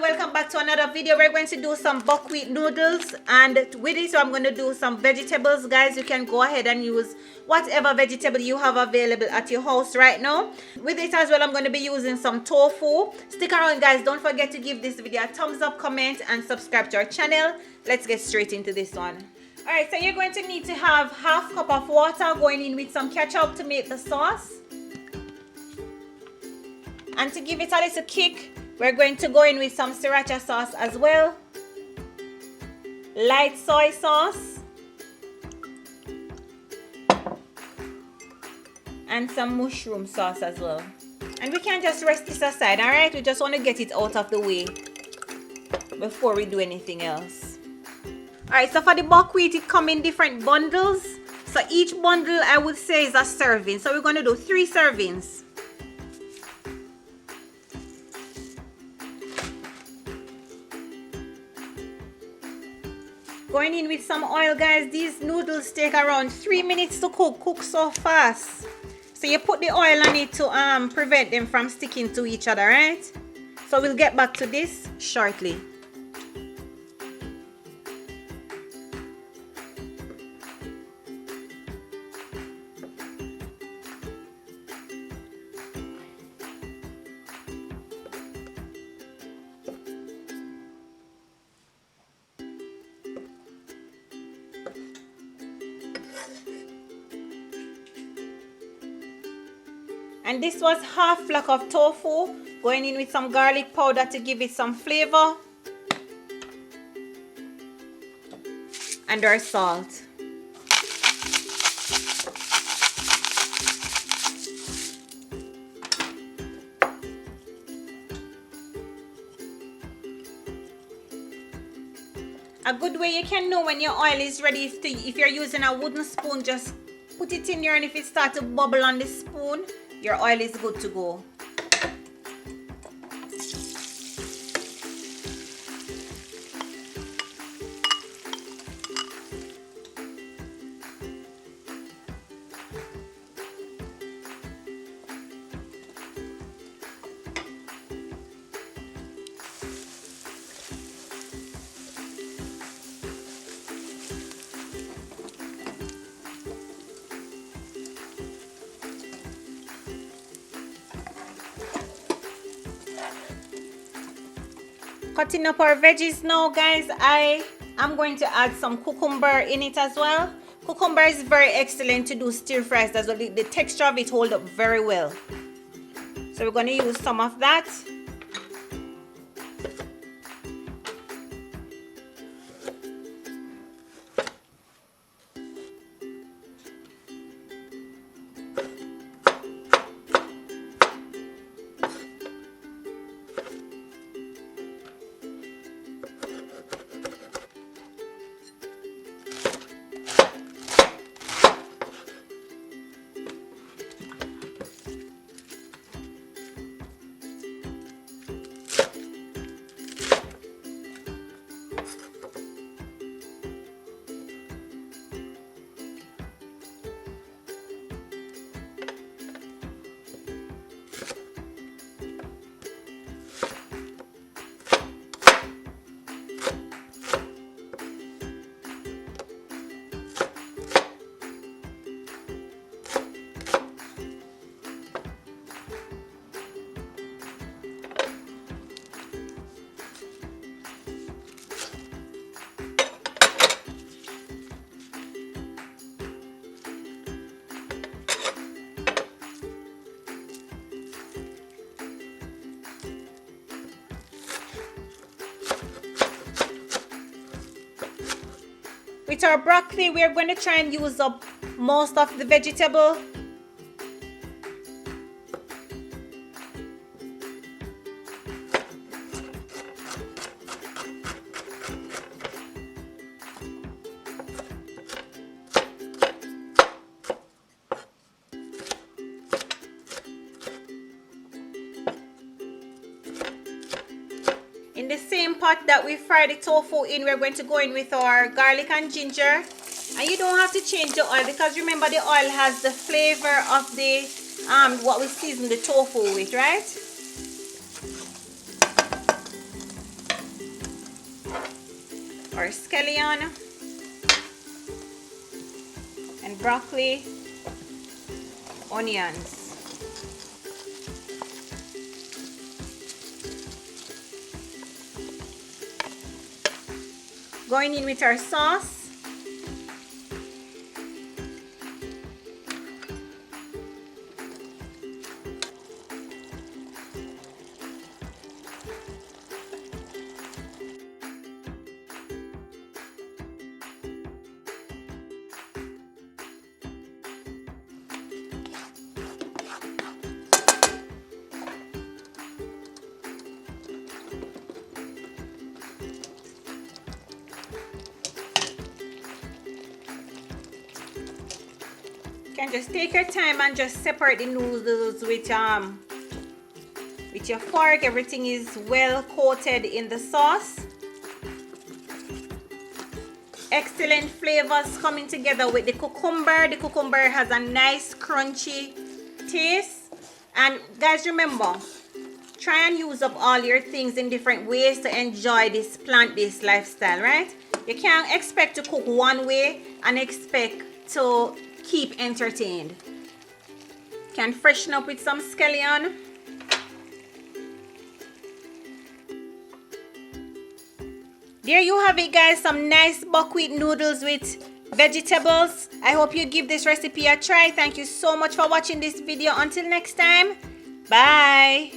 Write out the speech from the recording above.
welcome back to another video. We're going to do some buckwheat noodles, and with it I'm going to do some vegetables. Guys, you can go ahead and use whatever vegetable you have available at your house right now. With it as well, I'm going to be using some tofu. Stick around, guys. Don't forget to give this video a thumbs up, comment, and subscribe to our channel. Let's get straight into this one. Alright, so you're going to need to have half cup of water going in with some ketchup to make the sauce. And to give it a little kick, we're going to go in with some sriracha sauce as well, light soy sauce, and some mushroom sauce as well. And we can just rest this aside, alright? We just want to get it out of the way before we do anything else. Alright, so for the buckwheat, it comes in different bundles. So each bundle, I would say, is a serving. So we're going to do 3 servings. Going in with some oil, guys. These noodles take around 3 minutes to cook so fast. So you put the oil on it to prevent them from sticking to each other, right? So we'll get back to this shortly. And this was half block of tofu, going in with some garlic powder to give it some flavor. And our salt. A good way you can know when your oil is ready, if you're using a wooden spoon, just put it in there, and if it starts to bubble on the spoon, your oil is good to go. Cutting up our veggies now, guys. I am going to add some cucumber in it as well. Cucumber is very excellent to do stir fries as well. The texture of it holds up very well. So we're going to use some of that. With our broccoli, we're going to try and use up most of the vegetable. In the same pot that we fried the tofu in, we're going to go in with our garlic and ginger. And you don't have to change the oil, because remember the oil has the flavor of the what we season the tofu with, right? our scallion and broccoli, onions. Going in with our sauce. You can just take your time and just separate the noodles with your fork. Everything is well coated in the sauce. Excellent flavors coming together with the cucumber. The cucumber has a nice crunchy taste. And guys, remember, try and use up all your things in different ways to enjoy this plant-based lifestyle, right? You can't expect to cook one way and expect to keep entertained. Can freshen up with some scallion. There you have it, guys, some nice buckwheat noodles with vegetables. I hope you give this recipe a try. Thank you so much for watching this video. Until next time, bye.